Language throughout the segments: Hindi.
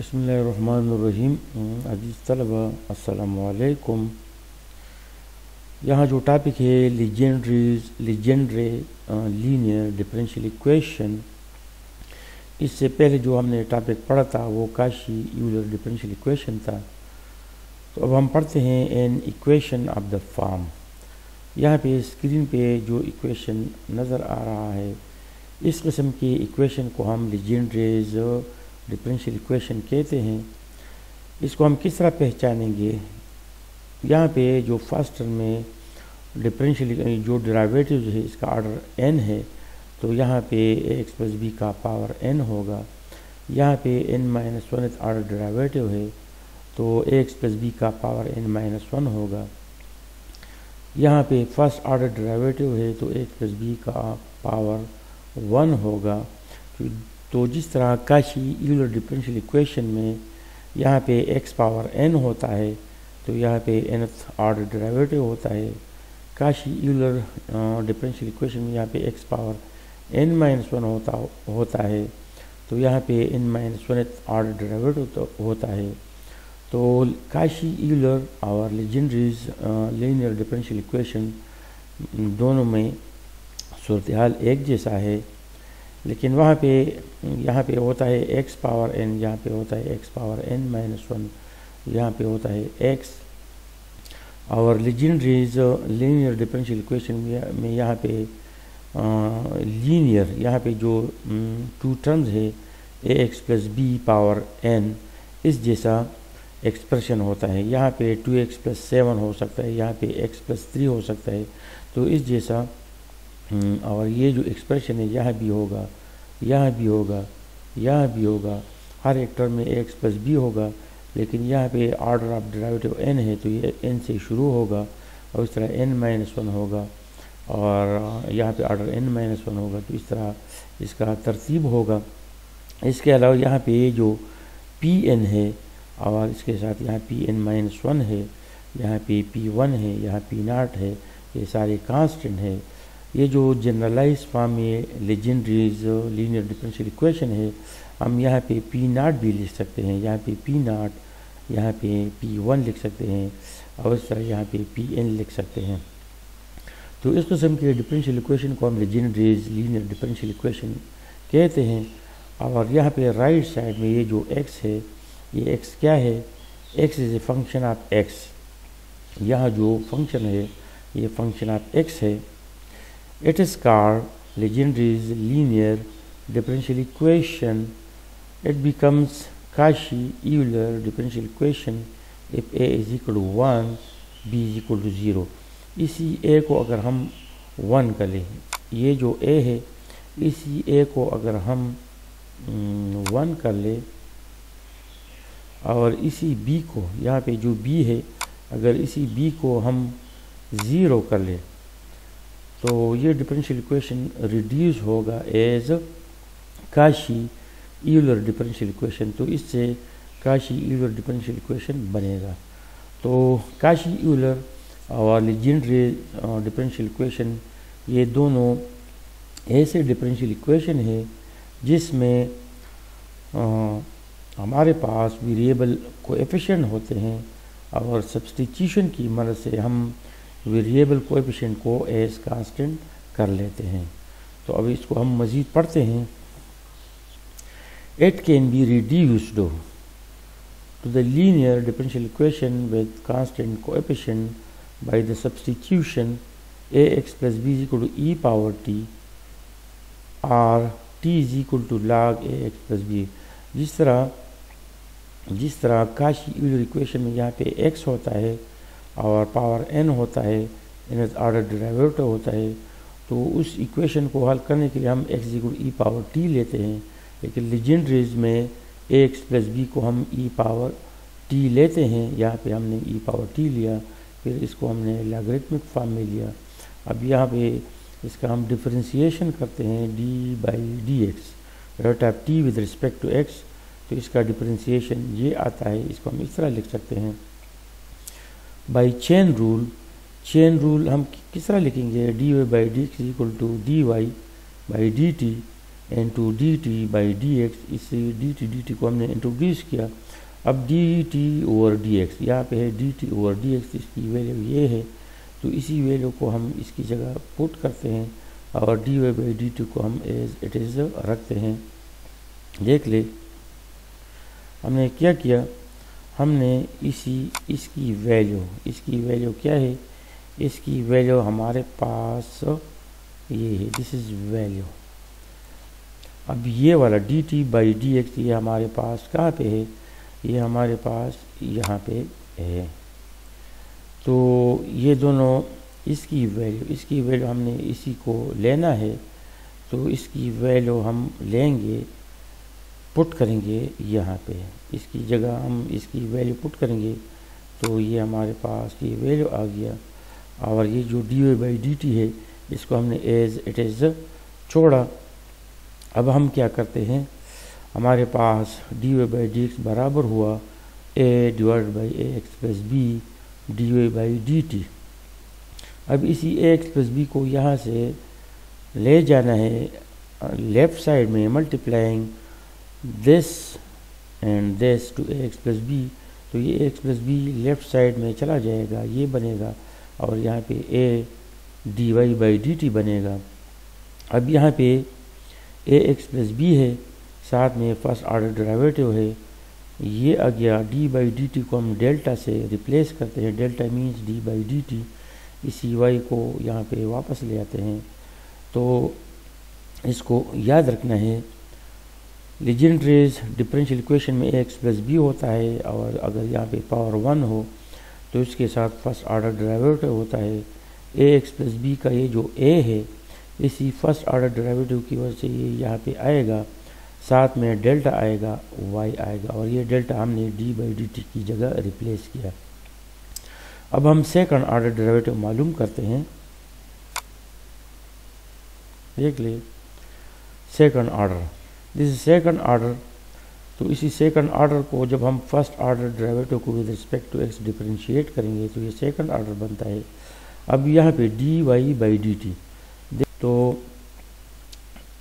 बिस्मिल्लाहिर्रहमानिर्रहीम। अज़ीज़ तलबा अस्सलामु अलैकुम। यहाँ जो टॉपिक है लीजेंड्रे लीनियर डिफरेंशियल इक्वेशन, इससे पहले जो हमने टॉपिक पढ़ा था वो काशी यूलर डिफरेंशियल इक्वेशन था। तो अब हम पढ़ते हैं an equation of the form. यहाँ पे स्क्रीन पे जो इक्वेशन नज़र आ रहा है, इस किस्म की इक्वेशन को हम लीजेंड्रेज डिफरेंशियल इक्वेशन कहते हैं। इसको हम किस तरह पहचानेंगे? यहाँ पे जो फर्स्ट टर्म में डिफरेंशियल जो डेरिवेटिव है इसका ऑर्डर n है, तो यहाँ पे x प्लस बी का पावर n होगा। यहाँ पे n-1th ऑर्डर डेरिवेटिव है तो x प्लस बी का पावर n-1 होगा। यहाँ पे फर्स्ट ऑर्डर डेरिवेटिव है तो x प्लस बी का पावर 1 होगा। तो जिस तरह काशी यूलर डिफरेंशियल इक्वेशन में यहाँ पे x पावर n होता है, तो यहाँ पे nth ऑर्डर डेरिवेटिव होता है। काशी यूलर डिफरेंशियल इक्वेशन में यहाँ पे x पावर n-1 होता है, तो यहाँ पे n-1th ऑर्डर डेरिवेटिव होता है। तो काशी यूलर और लीजेंड्रीज लीनियर डिफरेंशियल इक्वेशन दोनों में सूरत हाल एक जैसा है, लेकिन वहाँ पे यहाँ पे होता है x पावर n, यहाँ पे होता है x पावर n-1, यहाँ पे होता है x। और लीजेंड्रीज लीनियर डिफरेंशियल इक्वेशन में यहाँ पे लीनियर, यहाँ पे जो टू टर्म्स है ax plus b power n, इस जैसा एक्सप्रेशन होता है। यहाँ पे 2x प्लस 7 हो सकता है, यहाँ पे x प्लस 3 हो सकता है, तो इस जैसा। और ये जो एक्सप्रेशन है यहाँ भी होगा, यहाँ भी होगा, यहाँ भी होगा, हर एक टर्म में x प्लस बी होगा, लेकिन यहाँ पे ऑर्डर ऑफ डेरिवेटिव n है तो ये n से शुरू होगा और इस तरह n-1 होगा, और यहाँ पे ऑर्डर n-1 होगा, तो इस तरह इसका तरतीब होगा। इसके अलावा यहाँ पे ये जो Pn है और इसके साथ यहाँ Pn-1 है, यहाँ पे P1 है, यहाँ P0 है, ये सारे कांस्टेंट है। ये जो जनरलाइज फॉर्म में लीजेंड्रीज लीनियर डिफरेंशियल इक्वेशन है, हम यहाँ पे P0 भी लिख सकते हैं, यहाँ पे P0, यहाँ पे P1 लिख सकते हैं, और इस तरह यहाँ पे Pn लिख सकते हैं। तो इस किस्म के डिफरेंशियल इक्वेशन को हम लीजेंड्रीज लीनियर डिफरेंशियल इक्वेशन कहते हैं। और यहाँ पे राइट साइड में ये जो x है, ये x क्या है? x is a function of x। यहाँ जो फंक्शन है ये फंक्शन ऑफ x है। It is called Legendre's linear differential equation. It becomes Cauchy-Euler differential equation if a is equal to 1, b is equal to 0. इसी a को अगर हम 1 कर लें, ये जो a है इसी a को अगर हम 1 कर लें, और इसी b को, यहाँ पे जो b है, अगर इसी b को हम 0 कर लें, तो ये डिफरेंशियल इक्वेशन रिड्यूस होगा as Cauchy Euler differential equation. तो इससे काशी यूलर डिफरेंशियल इक्वेशन बनेगा। तो काशी यूलर और लीजेंड्रे डिफरेंशियल इक्वेशन, ये दोनों ऐसे डिफरेंशियल इक्वेशन है जिसमें हमारे पास वेरिएबल कोएफिशिएंट होते हैं, और सब्स्टिट्यूशन की मदद से हम वेरिएबल कोएफिशिएंट को एज कांस्टेंट कर लेते हैं। तो अब इसको हम मज़ीद पढ़ते हैं। It can be reduced to the linear differential equation with constant coefficient by the substitution ax plus b is equal to e power t और t is equal to log ax plus b. जिस तरह काशी यूलर इक्वेशन में यहाँ पे x होता है और पावर n होता है, nth ऑर्डर डेरिवेटिव होता है, तो उस इक्वेशन को हल करने के लिए हम x equal e power t लेते हैं। लेकिन लीजेंड्रीज में ax प्लस b को हम e पावर t लेते हैं। यहाँ पे हमने e पावर t लिया, फिर इसको हमने लॉगरिथमिक फॉर्म में लिया। अब यहाँ पे इसका हम डिफरेंशिएशन करते हैं d by d x, rate of t with respect to x, तो इसका डिफरेंशिएशन ये आता है। इसको हम इस तरह लिख सकते हैं by chain rule. Chain rule हम किस तरह लिखेंगे? dy by d x equal to dy by dt into d t by d x. इसी डी टी को हमने इंट्रोड्यूस किया। अब d t over d x, यहाँ पे है d t over d x, इसकी वैल्यू ये है, तो इसी वैल्यू को हम इसकी जगह पुट करते हैं और d y by d t को हम एज इट इज़ रखते हैं। देख ले हमने क्या किया, हमने इसकी वैल्यू क्या है, इसकी वैल्यू हमारे पास ये है, दिस इज़ वैल्यू। अब ये वाला D t by d x ये हमारे पास कहाँ पे है, ये हमारे पास यहाँ पे है। तो ये दोनों इसकी वैल्यू हमने इसी को लेना है, तो इसकी वैल्यू हम लेंगे, पुट करेंगे यहाँ पे, इसकी जगह हम इसकी वैल्यू पुट करेंगे, तो ये हमारे पास ये वैल्यू आ गया। और ये जो d y by d t है इसको हमने एज इट इज़ छोड़ा। अब हम क्या करते हैं, हमारे पास d y by d x बराबर हुआ a divide by a x plus b d y by d t. अब इसी ए एक्स प्लस बी को यहाँ से ले जाना है लेफ़्ट साइड में, multiplying this and this to a x plus b, तो ये a x plus b left side में चला जाएगा, ये बनेगा, और यहाँ पे a d y by d t बनेगा। अब यहाँ पे ए एक्स प्लस बी है, साथ में फर्स्ट ऑर्डर डेरिवेटिव है, ये आ गया। डी बाई डी टी को हम डेल्टा से रिप्लेस करते हैं, delta means d by d T, इसी वाई को यहाँ पे वापस ले आते हैं। तो इसको याद रखना है, लीजेंड्रेज डिफरेंशियल इक्वेशन में ए एक्स प्लस बी होता है, और अगर यहाँ पे पावर 1 हो तो इसके साथ फर्स्ट ऑर्डर डेरिवेटिव होता है। ए एक्स प्लस बी का ये जो ए है, इसी फर्स्ट ऑर्डर डेरिवेटिव की वजह से ये यहाँ पे आएगा, साथ में डेल्टा आएगा, वाई आएगा, और ये डेल्टा हमने डी बाई डी टी की जगह रिप्लेस किया। अब हम सेकंड ऑर्डर डेरिवेटिव मालूम करते हैं, देख ले second order, this is second order. तो इसी सेकंड ऑर्डर को जब हम फर्स्ट ऑर्डर डेरिवेटिव को with respect to x differentiate करेंगे तो ये सेकंड ऑर्डर बनता है। अब यहाँ पे d y by d t, तो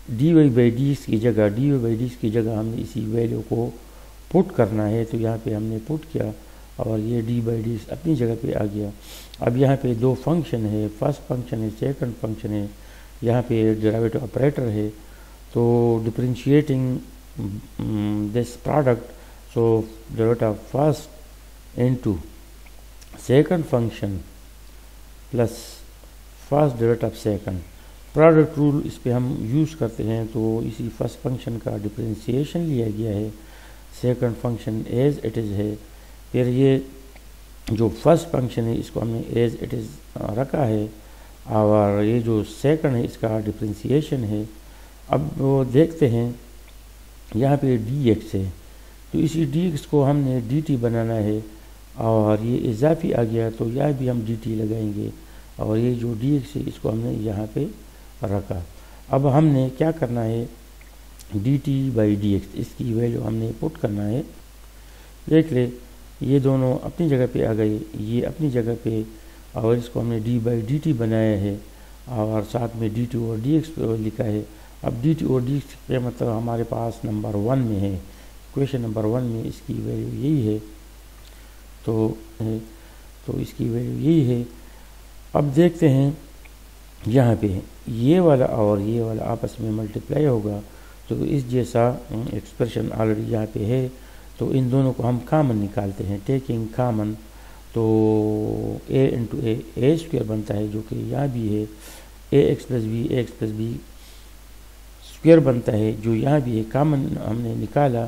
डी वाई बाई डी की जगह हमने इसी वैल्यू को पुट करना है, तो यहाँ पे हमने पुट किया और ये डी बाई डी अपनी जगह पे आ गया। अब यहाँ पे दो फंक्शन है, फर्स्ट फंक्शन है, सेकंड फंक्शन है, यहाँ पे डेरिवेटिव ऑपरेटर है, तो differentiating this product, so derivative first into second function plus first derivative second, product rule इस पे हम यूज़ करते हैं। तो इसी फर्स्ट फंक्शन का डिफरेंशिएशन लिया गया है, second function as it is है, फिर ये जो फर्स्ट फंक्शन है इसको हमने एज इट इज़ रखा है, और ये जो सेकंड है इसका डिफरेंशिएशन है। अब वो देखते हैं यहाँ पे डी एक्स है, तो इसी डी एक्स को हमने डी टी बनाना है, और ये इजाफी आ गया तो यहाँ भी हम डी टी लगाएंगे, और ये जो डी एक्स है इसको हमने यहाँ पे रखा। अब हमने क्या करना है, d t by d x इसकी वैल्यू हमने पुट करना है। देख ले ये दोनों अपनी जगह पे आ गए, ये अपनी जगह पे, और इसको हमने डी बाई डी टी बनाया है, और साथ में डी टी और डी एक्स लिखा है। अब डी टी और डी एक्स पे मतलब हमारे पास नंबर 1 में है, इक्वेशन नंबर 1 में इसकी वैल्यू यही है, तो इसकी वैल्यू यही है। अब देखते हैं यहाँ पे ये वाला और ये वाला आपस में मल्टीप्लाई होगा, तो इस जैसा एक्सप्रेशन ऑलरेडी यहाँ पे है, तो इन दोनों को हम कॉमन निकालते हैं, टेकिंग कॉमन, तो ए इंटू ए स्क्वायर बनता है, जो कि यहाँ भी है, a x plus b square बनता है, जो यहाँ भी है, कॉमन हमने निकाला।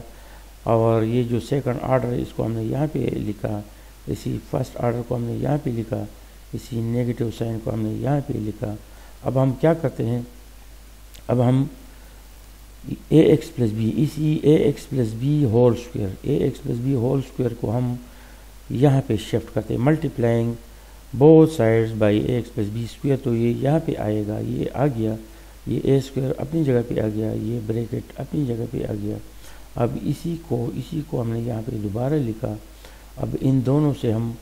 और ये जो सेकंड ऑर्डर है इसको हमने यहाँ पे लिखा, इसी फर्स्ट ऑर्डर को हमने यहाँ पे लिखा, इसी नेगेटिव साइन को हमने यहाँ पे लिखा। अब हम क्या करते हैं, अब हम ए एक्स प्लस बी, इसी a x plus b whole square को हम यहाँ पे शिफ्ट करते हैं, multiplying both sides by a x plus b square, तो ये यहाँ पे आएगा, ये आ गया, ये ए स्क्वायर अपनी जगह पे आ गया, ये ब्रैकेट अपनी जगह पे आ गया। अब इसी को हमने यहाँ पे दोबारा लिखा। अब इन दोनों से हम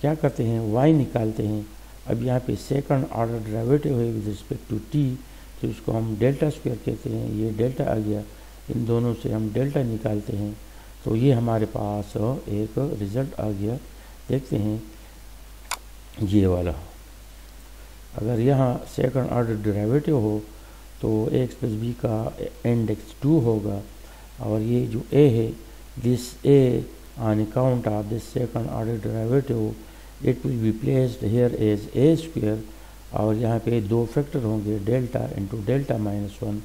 क्या करते हैं, y निकालते हैं। अब यहाँ पे सेकंड ऑर्डर डेरिवेटिव है विद रिस्पेक्ट टू t, तो इसको हम डेल्टा स्क्वायर कहते हैं। ये डेल्टा आ गया, इन दोनों से हम डेल्टा निकालते हैं तो ये हमारे पास एक रिज़ल्ट आ गया। देखते हैं ये वाला, अगर यहाँ सेकंड ऑर्डर डेरिवेटिव हो तो एक्स प्लस बी का इंडेक्स 2 होगा, और ये जो ए है, this a on account of this second order derivative it will be placed here as a square, और यहाँ पे दो फैक्टर होंगे, डेल्टा इंटू डेल्टा माइनस 1,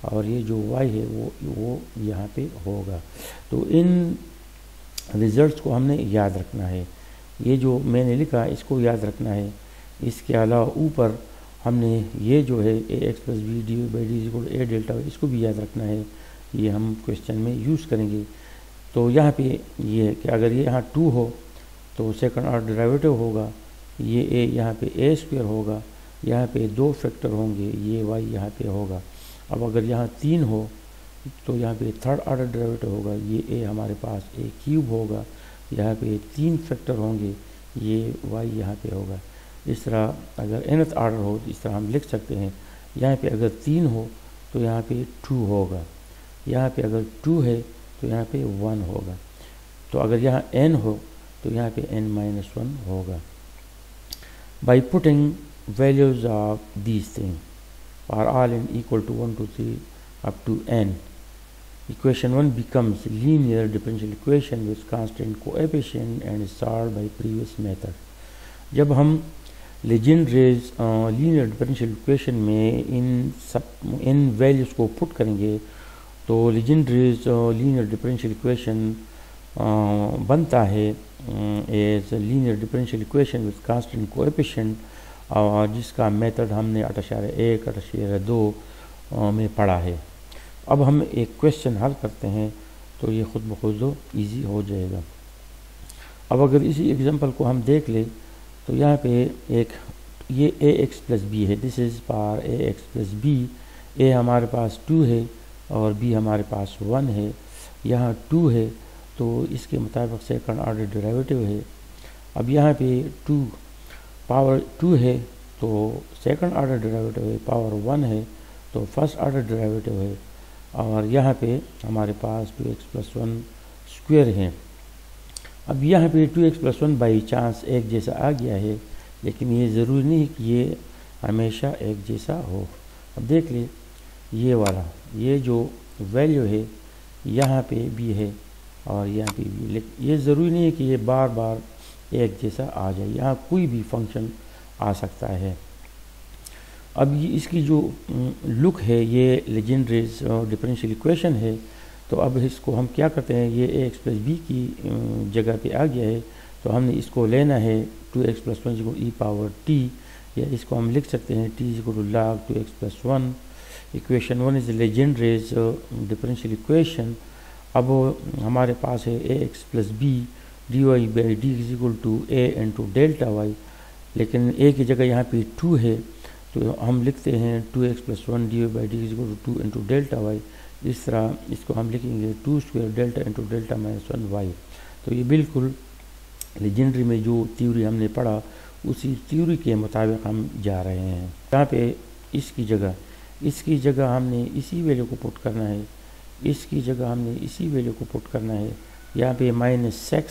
और ये जो y है वो यहाँ पे होगा। तो इन रिजल्ट्स को हमने याद रखना है, ये जो मैंने लिखा इसको याद रखना है। इसके अलावा ऊपर हमने ये जो है a x plus b d by d equal a delta, इसको भी याद रखना है, ये हम क्वेश्चन में यूज़ करेंगे। तो यहाँ पे ये है कि अगर ये यहाँ 2 हो तो सेकंड ऑर्डर डेरिवेटिव होगा, ये ए यहाँ पे ए स्क्वायर होगा, यहाँ पे दो फैक्टर होंगे, ये y यहाँ पे होगा। अब अगर यहाँ 3 हो तो यहाँ पे थर्ड ऑर्डर डेरिवेटिव होगा, ये ए हमारे पास ए क्यूब होगा, यहाँ पे 3 फैक्टर होंगे, ये y यहाँ पे होगा। इस तरह अगर nth ऑर्डर हो तो इस तरह हम लिख सकते हैं, यहाँ पे अगर 3 हो तो यहाँ पे 2 होगा, यहाँ पे अगर 2 है तो यहाँ पे 1 होगा, तो अगर यहाँ n हो तो यहाँ पे n-1 होगा। By putting values of these things are all n equal to 1 2 3 up to n, equation 1 becomes linear differential equation with constant coefficient and is solved by previous method। जब हम लेजेंड्रेज लीनियर डिफरेंशियल इक्वेशन में इन वैल्यूज़ को पुट करेंगे तो लेजेंड्रेज लीनियर डिफरेंशियल इक्वेशन बनता है as linear differential equation with constant coefficient, और जिसका मेथड हमने 8.1 8.2 में पढ़ा है। अब हम एक क्वेश्चन हल करते हैं तो ये खुद ब खुद ईजी हो जाएगा। अब अगर इसी एग्जांपल को हम देख लें तो यहाँ पे एक ये ए एक्स प्लस बी है, this is par a x plus b. ए हमारे पास 2 है और बी हमारे पास 1 है, यहाँ 2 है तो इसके मुताबिक सेकंड ऑर्डर डेरिवेटिव है। अब यहाँ पे 2 पावर 2 है तो सेकंड ऑर्डर डेरिवेटिव है, पावर 1 है तो फर्स्ट ऑर्डर डेरिवेटिव है, और यहाँ पे हमारे पास 2x प्लस 1 स्क्वायर है। अब यहाँ पे 2x प्लस 1 बाई चांस एक जैसा आ गया है, लेकिन ये ज़रूरी नहीं कि ये हमेशा एक जैसा हो। अब देख ले ये वाला, ये जो वैल्यू है यहाँ पे भी है और यहाँ पे भी, लेकिन ये ज़रूरी नहीं है कि ये बार बार एक जैसा आ जाए, यहाँ कोई भी फंक्शन आ सकता है। अब ये इसकी जो लुक है ये लेजेंड्रेज डिफरेंशियल इक्वेशन है, तो अब इसको हम क्या करते हैं, ये ए एक्स प्लस बी की जगह पे आ गया है तो हमने इसको लेना है 2x plus 1 equal e power t, या इसको हम लिख सकते हैं t equal log 2x plus 1। Equation 1 is Legendre's differential equation. अब हमारे पास है a x plus b d y by d is equal to a into delta y, लेकिन ए की जगह यहाँ पे 2 है तो हम लिखते हैं 2x plus 1 d y by d is equal to 2 into delta y. इस तरह इसको हम लिखेंगे 2 square delta into delta minus 1 y. तो ये बिल्कुल लेजेंड्री में जो थ्योरी हमने पढ़ा उसी थ्योरी के मुताबिक हम जा रहे हैं। यहाँ पे इसकी जगह हमने इसी वैल्यू को पुट करना है, इसकी जगह हमने इसी वैल्यू को पुट करना है। यहाँ पे -6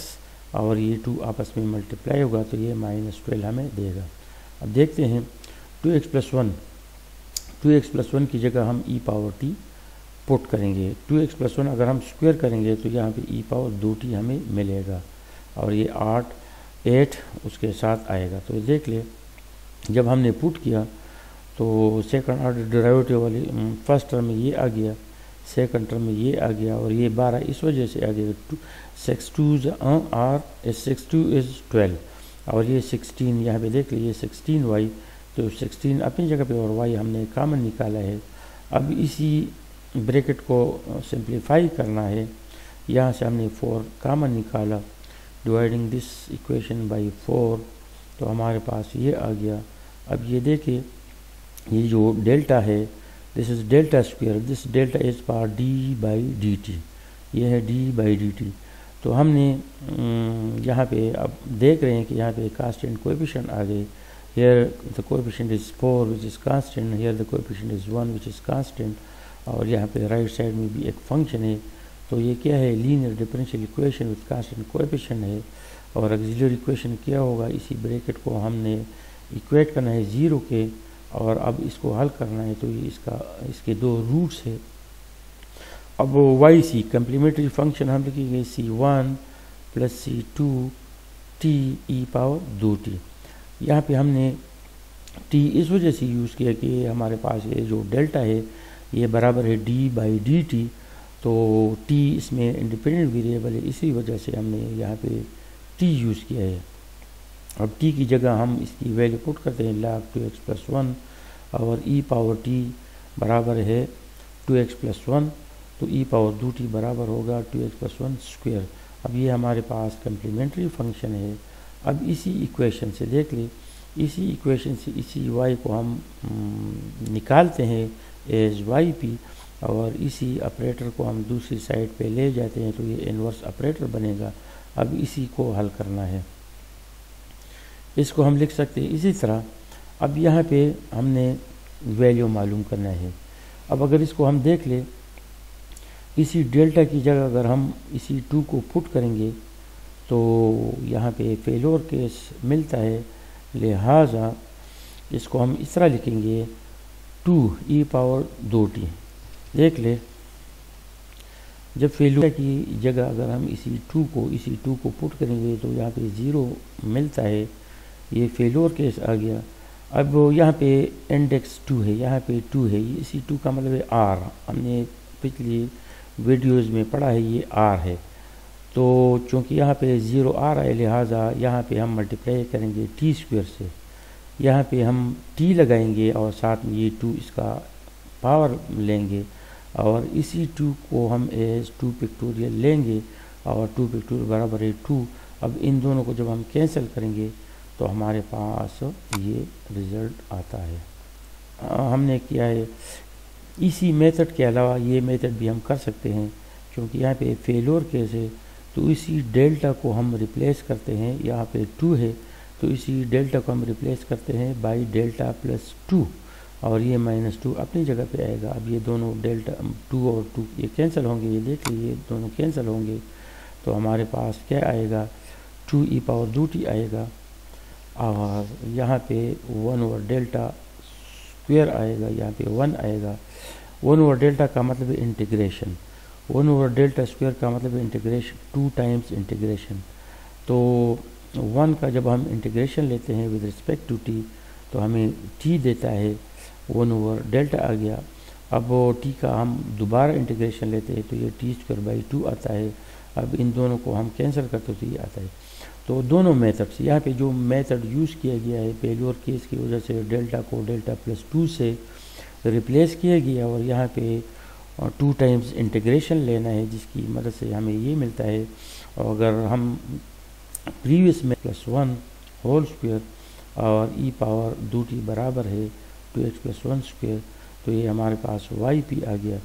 और ये 2 आपस में मल्टीप्लाई होगा तो ये -12 हमें देगा। अब देखते हैं 2x प्लस 1 की जगह हम ई पावर टी पुट करेंगे। 2x प्लस 1 अगर हम स्क्वायर करेंगे तो यहाँ पे ई पावर 2t हमें मिलेगा, और ये 8 उसके साथ आएगा। तो देख ले जब हमने पुट किया तो सेकंड ऑर्डर डेरिवेटिव वाली फर्स्ट टर्म में ये आ गया, सेकंड टर्म में ये आ गया, और ये 12 इस वजह से आ गया 6 2 आर 6 2 इज़ 12, और ये 16 यहाँ पे देख लीजिए 16y, तो 16 अपनी जगह पे और y हमने कॉमन निकाला है। अब इसी ब्रैकेट को सिंप्लीफाई करना है, यहाँ से हमने 4 कॉमन निकाला, डिवाइडिंग दिस इक्वेशन बाय 4 तो हमारे पास ये आ गया। अब ये देखिए ये जो डेल्टा है this is delta square, this delta is power D by d T, ये है डी बाई डी टी। तो हमने यहाँ पे अब देख रहे हैं कि यहाँ पे कांस्टेंट कोएफिशिएंट आ गए, here the coefficient is 4 which is constant, here the coefficient is 1 which is constant, और यहाँ पे राइट साइड में भी एक फंक्शन है। तो ये क्या है, linear differential equation with constant coefficient है। और ऑक्सिलरी इक्वेशन क्या होगा, इसी ब्रैकेट को हमने इक्वेट करना है 0 के, और अब इसको हल करना है। तो ये इसके दो रूट्स है। अब वाई सी कम्प्लीमेंट्री फंक्शन हम लिखेंगे C1 + C2 t e power 2t। यहाँ पे हमने t इस वजह से यूज़ किया कि हमारे पास ये जो डेल्टा है ये बराबर है d/dt, तो t इसमें इंडिपेंडेंट वेरिएबल है, इसी वजह से हमने यहाँ पे t यूज़ किया है। अब t की जगह हम इसकी वैल्यू पुट करते हैं log 2x + 1, और e पावर t बराबर है 2x + 1, तो e पावर 2t बराबर होगा 2x + 1 स्क्वायर। अब ये हमारे पास कम्प्लीमेंट्री फंक्शन है। अब इसी इक्वेशन से देख ले, इसी इक्वेशन से इसी y को हम निकालते हैं एज yp, और इसी ऑपरेटर को हम दूसरी साइड पे ले जाते हैं, तो ये इन्वर्स ऑपरेटर बनेगा। अब इसी को हल करना है, इसको हम लिख सकते हैं इसी तरह। अब यहाँ पे हमने वैल्यू मालूम करना है। अब अगर इसको हम देख ले, इसी डेल्टा की जगह अगर हम इसी 2 को पुट करेंगे तो यहाँ पे फेलोर केस मिलता है, लिहाजा इसको हम इस तरह लिखेंगे 2e⁻²t। देख ले, जब फेलोर की जगह अगर हम इसी 2 को पुट करेंगे तो यहाँ पे 0 मिलता है, ये फेलोर केस आ गया। अब यहाँ पे इंडेक्स 2 है, यहाँ पे 2 है, इसी 2 का मतलब है r, हमने पिछली वीडियोस में पढ़ा है, ये r है। तो चूँकि यहाँ पे 0 आ रहा है, लिहाजा यहाँ पे हम मल्टीप्लाई करेंगे t² से, यहाँ पे हम t लगाएंगे और साथ में ये 2 इसका पावर लेंगे, और इसी 2 को हम एज 2 पिक्टोरियल लेंगे, और 2 पिक्टोरियल बराबर है 2। अब इन दोनों को जब हम कैंसिल करेंगे तो हमारे पास ये रिज़ल्ट आता है। हमने किया है, इसी मेथड के अलावा ये मेथड भी हम कर सकते हैं, क्योंकि यहाँ पे फेलोर केस है, तो इसी डेल्टा को हम रिप्लेस करते हैं। यहाँ पे 2 है, तो इसी डेल्टा को हम रिप्लेस करते हैं बाई डेल्टा प्लस 2, और ये -2 अपनी जगह पे आएगा। अब ये दोनों डेल्टा 2 और 2 ये कैंसिल होंगे, ये देख लीजिए दोनों कैंसिल होंगे, तो हमारे पास क्या आएगा, 2e⁻²t आएगा, और यहाँ पे 1/डेल्टा स्क्वायर आएगा, यहाँ पे 1 आएगा। 1/डेल्टा का मतलब है इंटीग्रेशन, 1/डेल्टा स्क्वायर का मतलब है इंटीग्रेशन, 2 टाइम्स इंटीग्रेशन। तो 1 का जब हम इंटीग्रेशन लेते हैं विद रिस्पेक्ट टू t, तो हमें t देता है, 1/डेल्टा आ गया। अब t का हम दोबारा इंटीग्रेशन लेते हैं, तो ये t²/2 आता है। अब इन दोनों को हम कैंसिल करते तो ये आता है। तो दोनों मेथड से, यहाँ पे जो मेथड यूज़ किया गया है फेल्योर केस की वजह से, डेल्टा को डेल्टा प्लस 2 से रिप्लेस किया गया, और यहाँ पे 2 टाइम्स इंटीग्रेशन लेना है, जिसकी मदद से हमें ये मिलता है। और अगर हम प्रीवियस में +1 होल स्क्वायर और e⁻²t बराबर है 2x + 1 स्क्वायर, तो ये हमारे पास yp आ गया।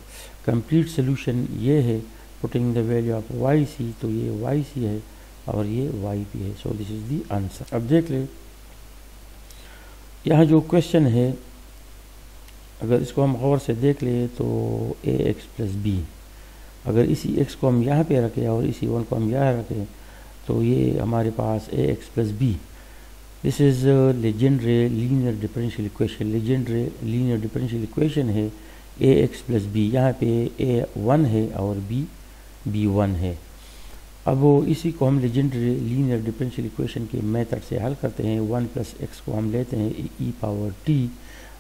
कंप्लीट सोल्यूशन ये है, putting the value of yc, तो ये yc है और ये yp है। So this is the answer. अब देख ले, यहाँ जो क्वेश्चन है, अगर इसको हम गौर से देख ले तो ax + b, अगर इसी x को हम यहाँ पे रखें और इसी 1 को हम यहाँ रखें, तो ये हमारे पास ax + b, this is legendary linear differential equation. Legendary linear differential equation है ax + b, यहाँ पे a 1 है और b 1 है। अब इसी को हम लेजेंडरी लीनियर डिफरेंशियल इक्वेशन के मेथड से हल करते हैं। 1 + x को हम लेते हैं e⁻t,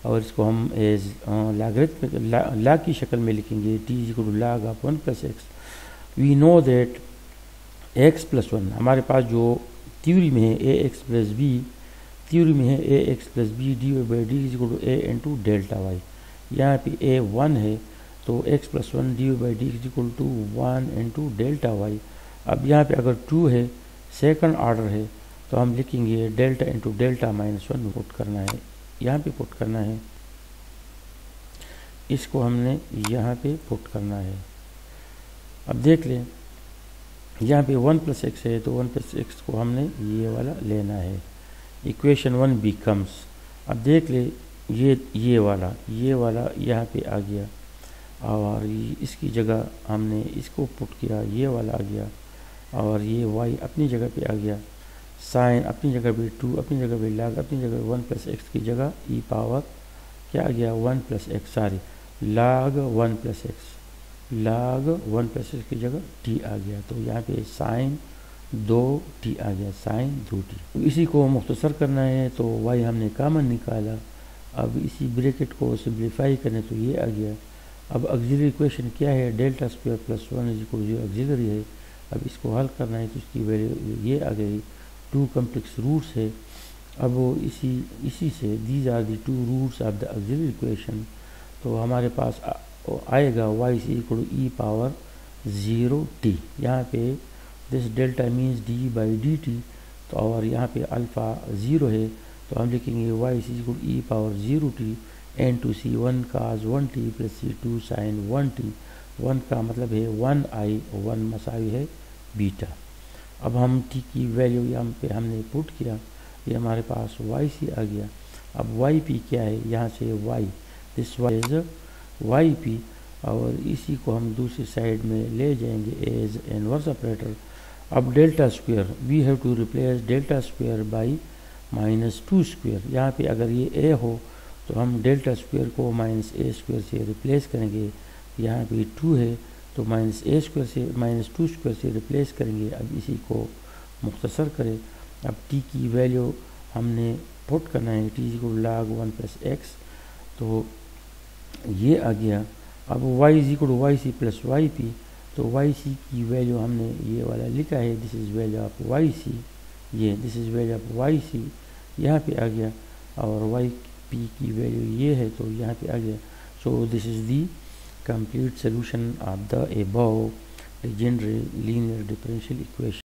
और इसको हम एज लॉग की शक्ल में लिखेंगे, t = log of 1 + x। We know that x + 1 हमारे पास जो थ्योरी में है ax + b, थ्योरी में है ax + b dy/dt = a × delta y। यहाँ पे a 1 है, तो x + 1 dy/dt = 1 × डेल्टा y। अब यहाँ पे अगर 2 है, सेकंड ऑर्डर है, तो हम लिखेंगे डेल्टा × डेल्टा -1 पुट करना है, यहाँ पे पुट करना है, इसको हमने यहाँ पे पुट करना है। अब देख लें, यहाँ पे 1 + x है, तो 1 + x को हमने ये वाला लेना है, इक्वेशन 1 बिकम्स, अब देख ले ये वाला यहाँ पे आ गया और इसकी जगह हमने इसको पुट किया, ये वाला आ गया और ये y अपनी जगह पे आ गया, साइन अपनी जगह पे 2, अपनी जगह पे log, अपनी जगह 1 प्लस एक्स की जगह e पावर क्या आ गया 1 plus x, sorry log 1 plus x, log 1 plus x की जगह t आ गया। तो यहाँ पे साइन 2t आ गया, साइन 2t। तो इसी को मुख्तसर करना है तो y हमने कॉमन निकाला, अब इसी ब्रैकेट को सिंप्लीफाई करने तो ये आ गया। अब ऑक्सिलरी इक्वेशन क्या है, delta square plus 1 is equal to auxiliary है। अब इसको हल करना है तो इसकी वैल्यू ये आ गई, 2 कॉम्प्लेक्स रूट्स है। अब वो इसी से these are the 2 roots of the auxiliary equation, तो हमारे पास आएगा y is equal to e power 0t। यहाँ पे this delta means d by d t, तो और यहाँ पे अल्फ़ा 0 है तो हम लिखेंगे y is equal to e power 0t into c 1 cos 1t plus c 2 sine 1t। 1 का मतलब है 1i, 1 मसावी है बीटा। अब हम t की वैल्यू यहाँ पे हमने पुट किया, ये हमारे पास y सी आ गया। अब वाई पी क्या है, यहाँ से y, this y is y p, और इसी को हम दूसरी साइड में ले जाएंगे एज इनवर्स ऑपरेटर। अब delta square, we have to replace delta square by -2 square. यहाँ पे अगर ये a हो तो हम डेल्टा स्क्वायर को -a स्क्वायर से रिप्लेस करेंगे, यहाँ पे 2 है तो -a स्क्वायर से -2 स्क्वायर से रिप्लेस करेंगे। अब इसी को मुख्तसर करें, अब t की वैल्यू हमने पुट करना है, t equal log 1 plus x, तो ये आ गया। अब y is equal to y c plus y p, तो वाई सी की वैल्यू हमने ये वाला लिखा है, this is value of y c, ये this is value of y c यहाँ पे आ गया, और वाई पी की वैल्यू ये है तो यहाँ पे आ गया। So this is the complete solution of the above legendary linear differential equation.